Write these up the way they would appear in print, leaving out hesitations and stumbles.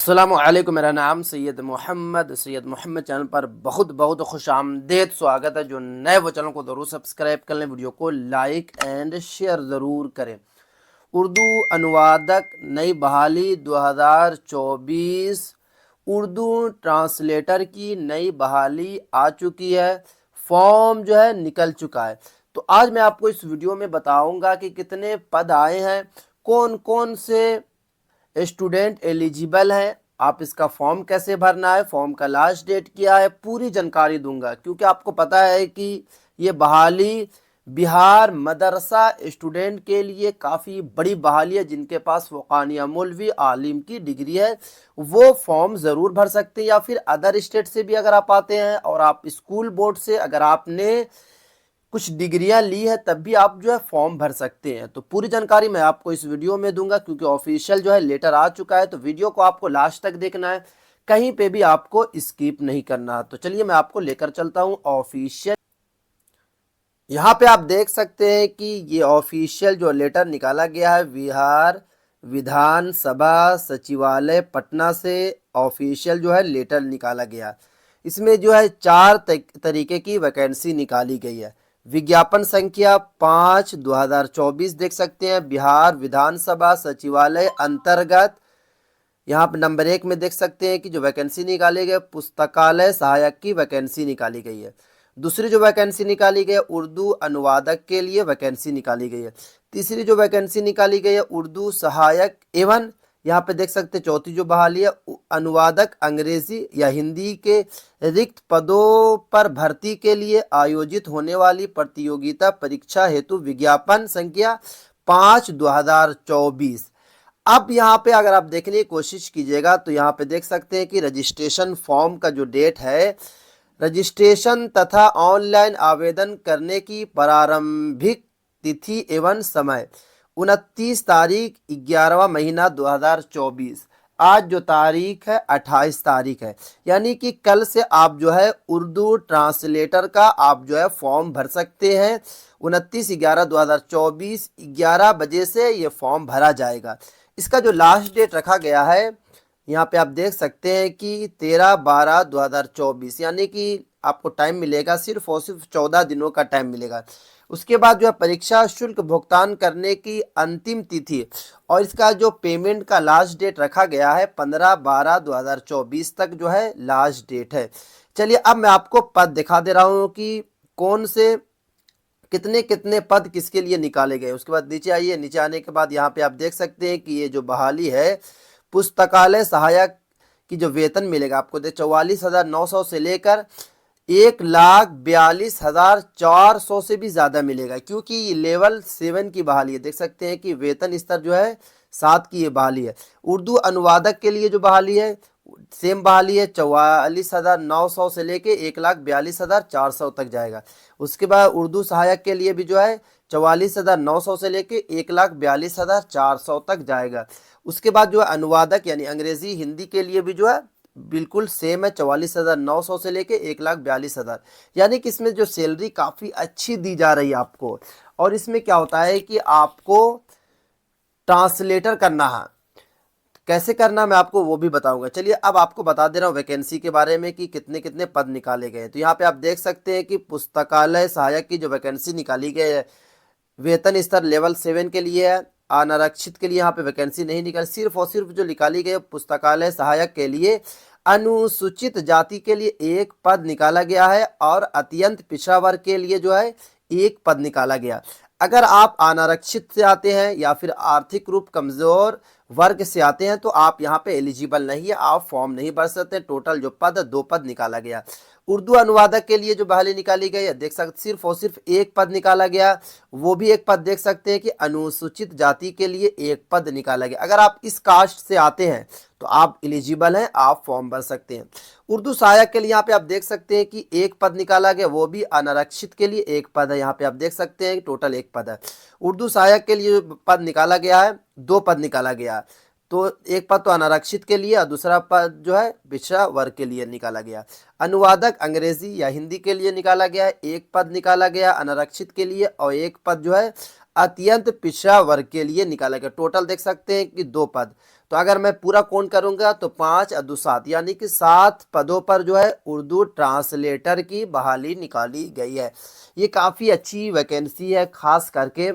अस्सलामुअलैकुम, मेरा नाम सैयद मोहम्मद चैनल पर बहुत बहुत खुश आमदेद स्वागत है। जो नए वो चैनल को ज़रूर सब्सक्राइब कर लें, वीडियो को लाइक एंड शेयर ज़रूर करें। उर्दू अनुवादक नई बहाली 2024 उर्दू ट्रांसलेटर की नई बहाली आ चुकी है। फॉर्म जो है निकल चुका है। तो आज मैं आपको इस वीडियो में बताऊंगा कि कितने पद आए हैं, कौन कौन से स्टूडेंट एलिजिबल हैं, आप इसका फॉर्म कैसे भरना है, फॉर्म का लास्ट डेट क्या है, पूरी जानकारी दूंगा। क्योंकि आपको पता है कि ये बहाली बिहार मदरसा स्टूडेंट के लिए काफ़ी बड़ी बहाली है। जिनके पास फ़ुक़ानिया मौलवी आलिम की डिग्री है वो फॉर्म ज़रूर भर सकते हैं, या फिर अदर स्टेट से भी अगर आप आते हैं और आप स्कूल बोर्ड से अगर आपने कुछ डिग्रियां ली है तब भी आप जो है फॉर्म भर सकते हैं। तो पूरी जानकारी मैं आपको इस वीडियो में दूंगा, क्योंकि ऑफिशियल जो है लेटर आ चुका है। तो वीडियो को आपको लास्ट तक देखना है, कहीं पे भी आपको स्किप नहीं करना। तो चलिए मैं आपको लेकर चलता हूं ऑफिशियल। यहाँ पे आप देख सकते हैं कि ये ऑफिशियल जो लेटर निकाला गया है बिहार विधानसभा सचिवालय पटना से ऑफिशियल जो है लेटर निकाला गया। इसमें जो है 4 तरीके की वैकेंसी निकाली गई है। विज्ञापन संख्या 5/2024 देख सकते हैं, बिहार विधानसभा सचिवालय अंतर्गत। यहाँ पे नंबर 1 में देख सकते हैं कि जो वैकेंसी निकाली गई पुस्तकालय सहायक की वैकेंसी निकाली गई है। दूसरी जो वैकेंसी निकाली गई है उर्दू अनुवादक के लिए वैकेंसी निकाली गई है। तीसरी जो वैकेंसी निकाली गई है उर्दू सहायक एवं यहाँ पे देख सकते हैं चौथी जो बहाली है अनुवादक अंग्रेजी या हिंदी के रिक्त पदों पर भर्ती के लिए आयोजित होने वाली प्रतियोगिता परीक्षा हेतु विज्ञापन संख्या 5/2024। अब यहाँ पे अगर आप देखने की कोशिश कीजिएगा तो यहाँ पे देख सकते हैं कि रजिस्ट्रेशन फॉर्म का जो डेट है, रजिस्ट्रेशन तथा ऑनलाइन आवेदन करने की प्रारंभिक तिथि एवं समय 29 तारीख 11वां महीना 2024। आज जो तारीख है 28 तारीख है, यानी कि कल से आप जो है उर्दू ट्रांसलेटर का आप जो है फॉर्म भर सकते हैं। 29/11/2024 11 बजे से ये फॉर्म भरा जाएगा। इसका जो लास्ट डेट रखा गया है यहाँ पे आप देख सकते हैं कि 13/12/2024, यानी कि आपको टाइम मिलेगा सिर्फ और सिर्फ 14 दिनों का टाइम मिलेगा। उसके बाद जो है परीक्षा शुल्क भुगतान करने की अंतिम तिथि और इसका जो पेमेंट का लास्ट डेट रखा गया है 15/12/2024 तक जो है लास्ट डेट है। चलिए अब मैं आपको पद दिखा दे रहा हूँ कि कौन से कितने कितने पद किसके लिए निकाले गए। उसके बाद नीचे आइए, नीचे आने के बाद यहाँ पे आप देख सकते हैं कि ये जो बहाली है पुस्तकालय सहायक की जो वेतन मिलेगा आपको 44,900 से लेकर 1,42,400 से भी ज़्यादा मिलेगा, क्योंकि ये लेवल 7 की बहाली है। देख सकते हैं कि वेतन स्तर जो है 7 की ये बहाली है। उर्दू अनुवादक के लिए जो बहाली है सेम बहाली है, 44,900 से लेके 1,42,400 तक जाएगा। उसके बाद उर्दू सहायक के लिए भी जो है 44,900 से लेके 1,42,400 तक जाएगा। उसके बाद जो है अनुवादक यानी अंग्रेजी हिंदी के लिए भी जो है बिल्कुल सेम है, 44,900 से लेके 1,42,000। यानी कि इसमें जो सैलरी काफ़ी अच्छी दी जा रही है आपको। और इसमें क्या होता है कि आपको ट्रांसलेटर करना है, कैसे करना मैं आपको वो भी बताऊंगा। चलिए अब आपको बता दे रहा हूँ वैकेंसी के बारे में कि कितने कितने पद निकाले गए। तो यहाँ पे आप देख सकते हैं कि पुस्तकालय सहायक की जो वैकेंसी निकाली गई है वेतन स्तर लेवल 7 के लिए है। अनारक्षित के लिए यहाँ पे वैकेंसी नहीं निकाली, सिर्फ और सिर्फ जो निकाली गई पुस्तकालय सहायक के लिए अनुसूचित जाति के लिए 1 पद निकाला गया है और अत्यंत पिछड़ा वर्ग के लिए जो है 1 पद निकाला गया। अगर आप अनारक्षित से आते हैं या फिर आर्थिक रूप कमजोर वर्ग से आते हैं तो आप यहाँ पे एलिजिबल नहीं है, आप फॉर्म नहीं भर सकते। टोटल जो पद 2 पद निकाला गया। उर्दू अनुवादक के लिए जो बहाली निकाली गई है देख सकते सिर्फ और सिर्फ 1 पद निकाला गया। वो भी 1 पद देख सकते हैं कि अनुसूचित जाति के लिए 1 पद निकाला गया। अगर आप इस कास्ट से आते हैं तो आप एलिजिबल हैं, आप फॉर्म भर सकते हैं। उर्दू सहायक के लिए यहाँ पे आप देख सकते हैं कि 1 पद निकाला गया, वो भी अनारक्षित के लिए 1 पद है। यहाँ पे आप देख सकते हैं टोटल 1 पद है। उर्दू सहायक के लिए पद निकाला गया है 2 पद निकाला गया। तो 1 पद तो अनारक्षित के लिए और दूसरा पद जो है पिछड़ा वर्ग के लिए निकाला गया। अनुवादक अंग्रेजी या हिंदी के लिए निकाला गया है, 1 पद निकाला गया अनारक्षित के लिए और 1 पद जो है अत्यंत पिछड़ा वर्ग के लिए निकाला गया। टोटल देख सकते हैं कि 2 पद। तो अगर मैं पूरा काउंट करूंगा तो 5 और 2 7 यानी कि 7 पदों पर जो है उर्दू ट्रांसलेटर की बहाली निकाली गई है। ये काफ़ी अच्छी वैकेंसी है, खास करके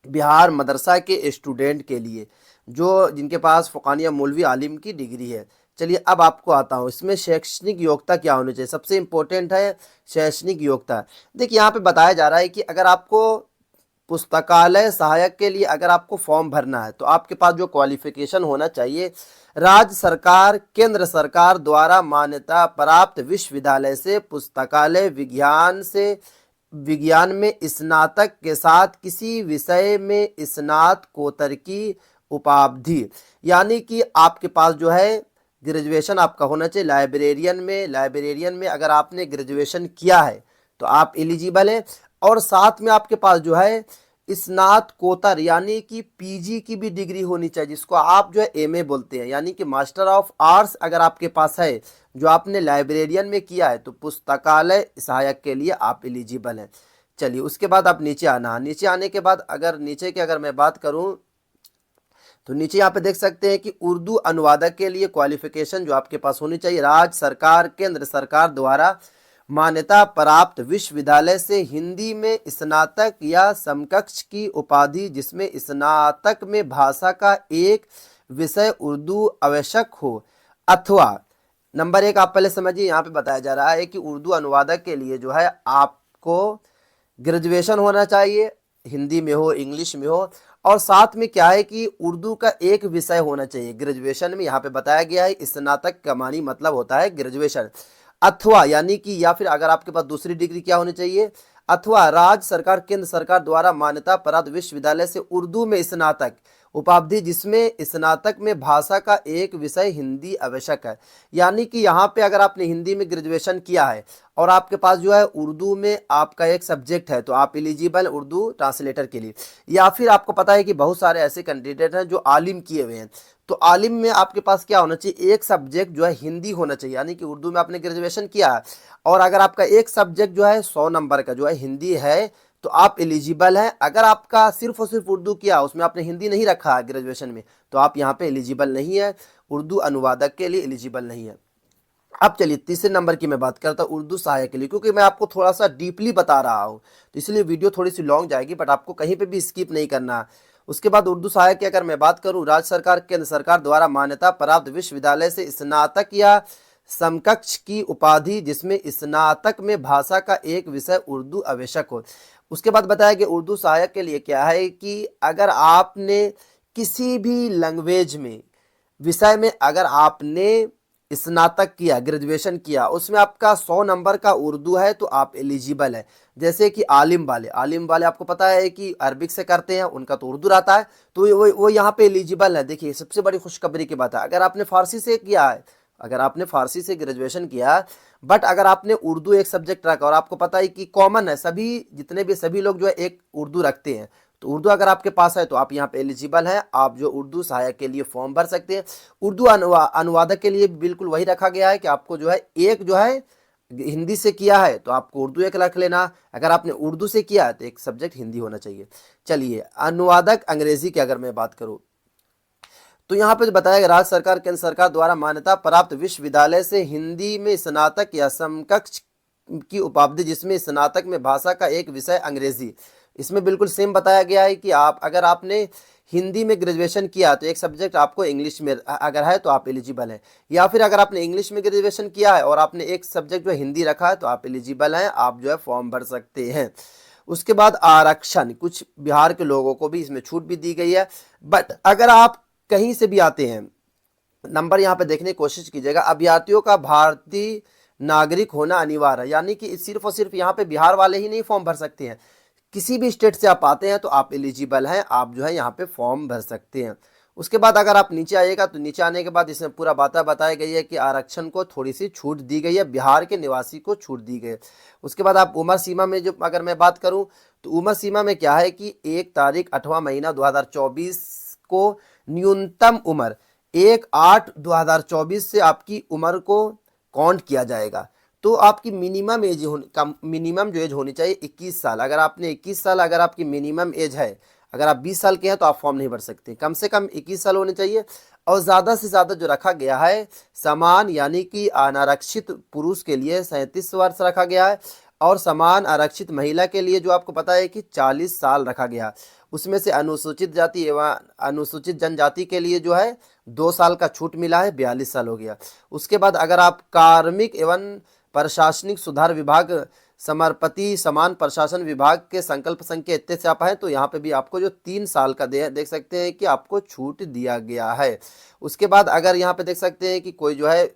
बिहार मदरसा के स्टूडेंट के लिए जो जिनके पास फ़ुक़ानिया मौलवी आलिम की डिग्री है। चलिए अब आपको आता हूँ, इसमें शैक्षणिक योग्यता क्या होनी चाहिए। सबसे इम्पोर्टेंट है शैक्षणिक योग्यता। देखिए यहाँ पे बताया जा रहा है कि अगर आपको पुस्तकालय सहायक के लिए अगर आपको फॉर्म भरना है तो आपके पास जो क्वालिफिकेशन होना चाहिए, राज्य सरकार केंद्र सरकार द्वारा मान्यता प्राप्त विश्वविद्यालय से पुस्तकालय विज्ञान में स्नातक के साथ किसी विषय में स्नातकोत्तर की उपाधि, यानी कि आपके पास जो है ग्रेजुएशन आपका होना चाहिए। लाइब्रेरियन में अगर आपने ग्रेजुएशन किया है तो आप एलिजिबल हैं, और साथ में आपके पास जो है स्नातकोत्तर यानी कि पीजी की भी डिग्री होनी चाहिए, जिसको आप जो है एमए बोलते हैं, यानी कि मास्टर ऑफ आर्ट्स अगर आपके पास है जो आपने लाइब्रेरियन में किया है तो पुस्तकालय सहायक के लिए आप एलिजिबल हैं। चलिए उसके बाद आप नीचे आना, नीचे आने के बाद अगर नीचे की अगर मैं बात करूं तो नीचे यहाँ पे देख सकते हैं कि उर्दू अनुवादक के लिए क्वालिफिकेशन जो आपके पास होनी चाहिए, राज्य सरकार केंद्र सरकार द्वारा मान्यता प्राप्त विश्वविद्यालय से हिंदी में स्नातक या समकक्ष की उपाधि जिसमें स्नातक में भाषा का एक विषय उर्दू आवश्यक हो, अथवा नंबर 1 आप पहले समझिए, यहाँ पे बताया जा रहा है कि उर्दू अनुवादक के लिए जो है आपको ग्रेजुएशन होना चाहिए, हिंदी में हो इंग्लिश में हो, और साथ में क्या है कि उर्दू का एक विषय होना चाहिए ग्रेजुएशन में। यहाँ पे बताया गया है स्नातक का मानी मतलब होता है ग्रेजुएशन, अथवा यानी कि या फिर अगर आपके पास दूसरी डिग्री क्या होनी चाहिए, अथवा राज्य सरकार केंद्र सरकार द्वारा मान्यता प्राप्त विश्वविद्यालय से उर्दू में स्नातक उपाधि जिसमें स्नातक में भाषा का एक विषय हिंदी आवश्यक है। यानी कि यहाँ पे अगर आपने हिंदी में ग्रेजुएशन किया है और आपके पास जो है उर्दू में आपका एक सब्जेक्ट है तो आप एलिजिबल उर्दू ट्रांसलेटर के लिए। या फिर आपको पता है कि बहुत सारे ऐसे कैंडिडेट हैं जो आलिम किए हुए हैं, तो आलिम में आपके पास क्या होना चाहिए, एक सब्जेक्ट जो है हिंदी होना चाहिए, यानी कि उर्दू में आपने ग्रेजुएशन किया है और अगर आपका एक सब्जेक्ट जो है 100 नंबर का जो है हिंदी है तो आप एलिजिबल हैं। अगर आपका सिर्फ और सिर्फ उर्दू किया, उसमें आपने हिंदी नहीं रखा है ग्रेजुएशन में, तो आप यहाँ पे एलिजिबल नहीं है, उर्दू अनुवादक के लिए एलिजिबल नहीं है। अब चलिए तीसरे नंबर की मैं बात करता हूँ उर्दू सहायक के लिए, क्योंकि मैं आपको थोड़ा सा डीपली बता रहा हूँ तो इसलिए वीडियो थोड़ी सी लॉन्ग जाएगी, बट आपको कहीं पे भी स्किप नहीं करना। उसके बाद उर्दू सहायक की अगर मैं बात करूँ, राज्य सरकार केंद्र सरकार द्वारा मान्यता प्राप्त विश्वविद्यालय से स्नातक या समकक्ष की उपाधि जिसमें स्नातक में भाषा का एक विषय उर्दू आवश्यक हो। उसके बाद बताया कि उर्दू सहायक के लिए क्या है कि अगर आपने किसी भी लैंग्वेज में विषय में अगर आपने स्नातक किया ग्रेजुएशन किया, उसमें आपका 100 नंबर का उर्दू है तो आप एलिजिबल है। जैसे कि आलिम वाले आपको पता है कि अरबिक से करते हैं, उनका तो उर्दू रहता है, तो वो यहाँ पे एलिजिबल है। देखिए सबसे बड़ी खुशखबरी की बात है, अगर आपने फारसी से किया है, अगर आपने फारसी से ग्रेजुएशन किया बट अगर आपने उर्दू एक सब्जेक्ट रखा और आपको पता है कि कॉमन है, सभी लोग जो है एक उर्दू रखते हैं, तो उर्दू अगर आपके पास है तो आप यहाँ पे एलिजिबल हैं, आप जो उर्दू सहायक के लिए फॉर्म भर सकते हैं। उर्दू अनुवादक के लिए बिल्कुल वही रखा गया है कि आपको जो है एक जो है हिंदी से किया है तो आपको उर्दू एक रख लेना, अगर आपने उर्दू से किया है तो एक सब्जेक्ट हिंदी होना चाहिए। चलिए अनुवादक अंग्रेजी की अगर मैं बात करूँ तो यहाँ पे बताया गया राज्य सरकार केंद्र सरकार द्वारा मान्यता प्राप्त विश्वविद्यालय से हिंदी में स्नातक या समकक्ष की उपाधि जिसमें स्नातक में भाषा का एक विषय अंग्रेजी, इसमें बिल्कुल सेम बताया गया है कि आप अगर आपने हिंदी में ग्रेजुएशन किया तो एक सब्जेक्ट आपको इंग्लिश में अगर है तो आप एलिजिबल हैं, या फिर अगर आपने इंग्लिश में ग्रेजुएशन किया है और आपने एक सब्जेक्ट जो हिंदी रखा है तो आप एलिजिबल हैं, आप जो है फॉर्म भर सकते हैं। उसके बाद आरक्षण, कुछ बिहार के लोगों को भी इसमें छूट भी दी गई है, बट अगर आप कहीं से भी आते हैं, नंबर यहाँ पे देखने की कोशिश कीजिएगा, अभ्यर्थियों का भारतीय नागरिक होना अनिवार्य है, यानी कि सिर्फ और सिर्फ यहाँ पे बिहार वाले ही नहीं फॉर्म भर सकते हैं, किसी भी स्टेट से आप आते हैं तो आप एलिजिबल हैं, आप जो है यहाँ पे फॉर्म भर सकते हैं। उसके बाद अगर आप नीचे आइएगा तो नीचे आने के बाद इसमें पूरा बात बताई गई है कि आरक्षण को थोड़ी सी छूट दी गई है, बिहार के निवासी को छूट दी गई है। उसके बाद आप उम्र सीमा में जो अगर मैं बात करूँ तो उम्र सीमा में क्या है कि 1 तारीख 8वां महीना 2024 को न्यूनतम उम्र 1/8/2024 से आपकी उम्र को काउंट किया जाएगा, तो आपकी मिनिमम जो एज होनी चाहिए 21 साल। अगर आपने 21 साल अगर आपकी मिनिमम एज है, अगर आप 20 साल के हैं तो आप फॉर्म नहीं भर सकते, कम से कम 21 साल होने चाहिए। और ज़्यादा से ज़्यादा जो रखा गया है समान यानी कि अनारक्षित पुरुष के लिए 37 वर्ष रखा गया है, और समान आरक्षित महिला के लिए जो आपको पता है कि 40 साल रखा गया। उसमें से अनुसूचित जाति एवं अनुसूचित जनजाति के लिए जो है 2 साल का छूट मिला है, 42 साल हो गया। उसके बाद अगर आप कार्मिक एवं प्रशासनिक सुधार विभाग समर्पति समान प्रशासन विभाग के संकल्प संख्या इतने से आप हैं तो यहाँ पे भी आपको जो 3 साल का देख सकते हैं कि आपको छूट दिया गया है। उसके बाद अगर यहाँ पे देख सकते हैं कि कोई जो है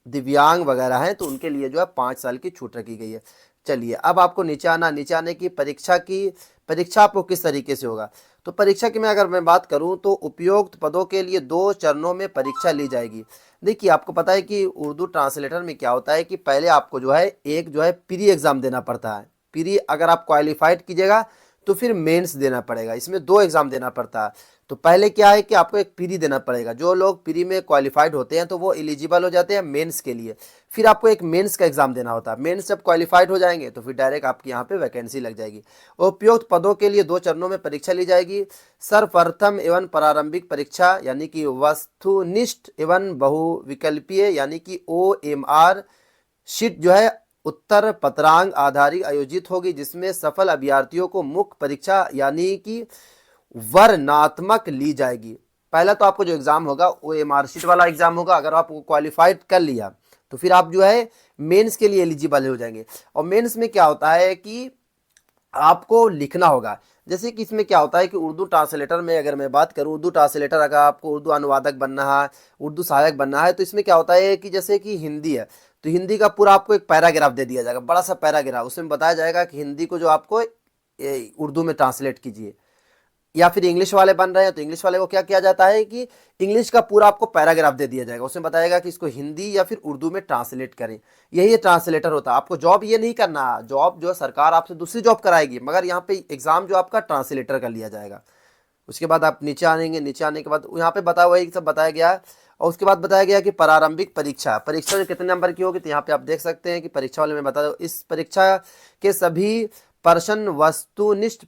दिव्यांग वगैरह हैं तो उनके लिए जो है 5 साल की छूट रखी गई है। चलिए अब आपको नीचे आने की परीक्षा आपको किस तरीके से होगा। तो परीक्षा की अगर मैं बात करूं तो उपयुक्त पदों के लिए 2 चरणों में परीक्षा ली जाएगी। देखिए आपको पता है कि उर्दू ट्रांसलेटर में क्या होता है कि पहले आपको जो है एक जो है प्री एग्जाम देना पड़ता है। प्री अगर आप क्वालिफाइड कीजिएगा तो फिर मेंस देना पड़ेगा। इसमें 2 एग्जाम देना पड़ता है। तो पहले क्या है कि आपको एक प्री देना पड़ेगा। जो लोग प्री में क्वालिफाइड होते हैं तो वो एलिजिबल हो जाते हैं मेंस के लिए। फिर आपको एक मेंस का एग्जाम देना होता है। मेंस जब क्वालिफाइड हो जाएंगे तो फिर डायरेक्ट आपकी यहाँ पे वैकेंसी लग जाएगी। उपयुक्त पदों के लिए 2 चरणों में परीक्षा ली जाएगी। सर्वप्रथम एवं प्रारंभिक परीक्षा यानी कि वस्तुनिष्ठ एवं बहुविकल्पीय यानी कि OMR शीट जो है उत्तर पत्रांक आधारित आयोजित होगी, जिसमें सफल अभ्यर्थियों को मुख्य परीक्षा यानी कि वर्णनात्मक ली जाएगी। पहला तो आपको जो एग्जाम होगा OMR शीट वाला एग्जाम होगा। अगर आपको क्वालिफाइड कर लिया तो फिर आप जो है मेंस के लिए एलिजिबल हो जाएंगे। और मेंस में क्या होता है कि आपको लिखना होगा। जैसे कि इसमें क्या होता है कि उर्दू ट्रांसलेटर में अगर मैं बात करूं, उर्दू ट्रांसलेटर अगर आपको उर्दू अनुवादक बनना है, उर्दू सहायक बनना है, तो इसमें क्या होता है कि जैसे कि हिंदी है तो हिंदी का पूरा आपको एक पैराग्राफ दे दिया जाएगा, बड़ा सा पैराग्राफ। उसमें बताया जाएगा कि हिंदी को जो आपको उर्दू में ट्रांसलेट कीजिए। या फिर इंग्लिश वाले बन रहे हैं तो इंग्लिश वाले को क्या किया जाता है कि इंग्लिश का पूरा आपको पैराग्राफ दे दिया जाएगा। उसमें बताएगा कि इसको हिंदी या फिर उर्दू में ट्रांसलेट करें। यही ट्रांसलेटर होता है। आपको जॉब ये नहीं करना, जॉब जो सरकार आपसे दूसरी जॉब कराएगी, मगर यहाँ पे एग्जाम जो आपका ट्रांसलेटर का लिया जाएगा। उसके बाद आप नीचे आएंगे, नीचे आने के बाद यहाँ पे बताया हुआ सब बताया गया है। और उसके बाद बताया गया कि प्रारंभिक परीक्षा जो कितने नंबर की होगी, तो यहाँ पे आप देख सकते हैं कि परीक्षा वाले में बता दो, इस परीक्षा के सभी प्रश्न वस्तुनिष्ठ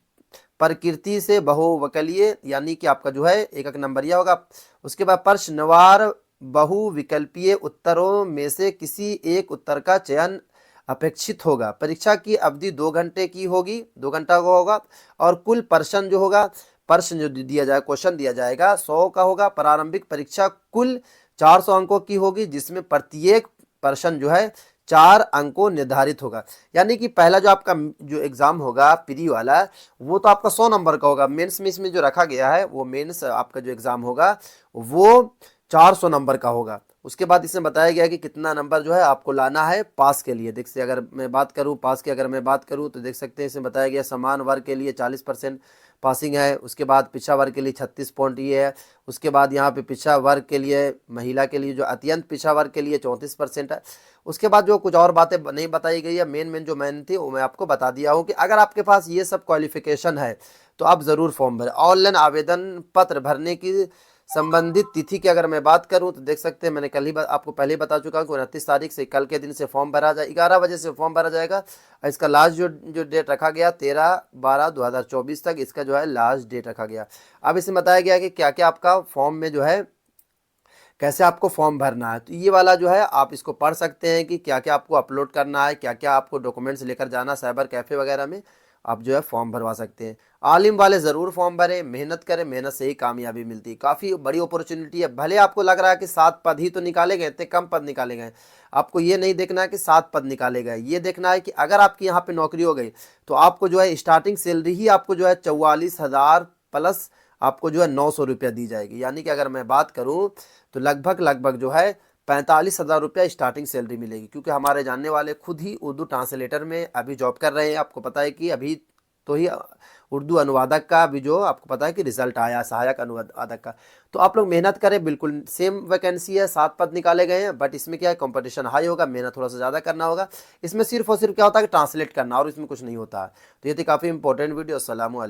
प्रकृति से बहुविकल्पीय यानी कि आपका जो है एक नंबरिया होगा। उसके बाद प्रश्नवार बहुविकल्पीय उत्तरों में से किसी एक उत्तर का चयन अपेक्षित होगा। परीक्षा की अवधि 2 घंटे की होगी, 2 घंटा का होगा। और कुल प्रश्न जो होगा, प्रश्न जो दिया जाएगा, क्वेश्चन दिया जाएगा 100 का होगा। प्रारंभिक परीक्षा कुल 400 अंकों की होगी, जिसमें प्रत्येक प्रश्न जो है 4 अंकों निर्धारित होगा। यानी कि पहला जो आपका जो एग्जाम होगा प्री वाला, वो तो आपका 100 नंबर का होगा। मेंस में इसमें जो रखा गया है वो मेंस आपका जो एग्जाम होगा वो 400 नंबर का होगा। उसके बाद इसमें बताया गया कि कितना नंबर जो है आपको लाना है पास के लिए। देखिए अगर मैं बात करूं पास की, अगर मैं बात करूं तो देख सकते हैं इसमें बताया गया समान वर्ग के लिए 40% पासिंग है। उसके बाद पिछड़ा वर्ग के लिए 36 पॉइंट ये है। उसके बाद यहाँ पे पिछड़ा वर्ग के लिए, महिला के लिए जो अत्यंत पिछड़ा वर्ग के लिए 34% है। उसके बाद जो कुछ और बातें नहीं बताई गई है, मेन जो मैन थी वो मैं आपको बता दिया हूँ कि अगर आपके पास ये सब क्वालिफिकेशन है तो आप ज़रूर फॉर्म भरें। ऑनलाइन आवेदन पत्र भरने की संबंधित तिथि की अगर मैं बात करूं तो देख सकते हैं, मैंने कल ही आपको पहले ही बता चुका हूं कि 29 तारीख से, कल के दिन से फॉर्म भरा जाए, 11 बजे से फॉर्म भरा जाएगा। इसका लास्ट जो डेट रखा गया 13/12/2024 तक इसका जो है लास्ट डेट रखा गया। अब इसमें बताया गया कि क्या क्या आपका फॉर्म में जो है कैसे आपको फॉर्म भरना है। तो ये वाला जो है आप इसको पढ़ सकते हैं कि क्या क्या आपको अपलोड करना है, क्या क्या आपको डॉक्यूमेंट्स लेकर जाना, साइबर कैफ़े वगैरह में आप जो है फॉर्म भरवा सकते हैं। आलिम वाले ज़रूर फॉर्म भरें, मेहनत करें, मेहनत से ही कामयाबी मिलती है। काफ़ी बड़ी अपॉर्चुनिटी है। भले आपको लग रहा है कि 7 पद ही तो निकाले गए, इतने कम पद निकाले गए, आपको ये नहीं देखना है कि 7 पद निकाले गए। ये देखना है कि अगर आपकी यहाँ पे नौकरी हो गई तो आपको जो है स्टार्टिंग सैलरी ही आपको जो है 44,000 प्लस आपको जो है 900 रुपया दी जाएगी। यानी कि अगर मैं बात करूँ तो लगभग जो है 45,000 रुपया स्टार्टिंग सैलरी मिलेगी। क्योंकि हमारे जानने वाले खुद ही उर्दू ट्रांसलेटर में अभी जॉब कर रहे हैं। आपको पता है कि अभी तो ही उर्दू अनुवादक का भी जो आपको पता है कि रिजल्ट आया, सहायक अनुवादक का। तो आप लोग मेहनत करें, बिल्कुल सेम वैकेंसी है, 7 पद निकाले गए हैं, बट इसमें क्या है कंपटीशन हाई होगा, मेहनत थोड़ा सा ज़्यादा करना होगा। इसमें सिर्फ और सिर्फ क्या होता है कि ट्रांसलेट करना, और इसमें कुछ नहीं होता है। तो ये थी काफ़ी इंपॉर्टेंट वीडियो। अस्सलाम वालेकुम।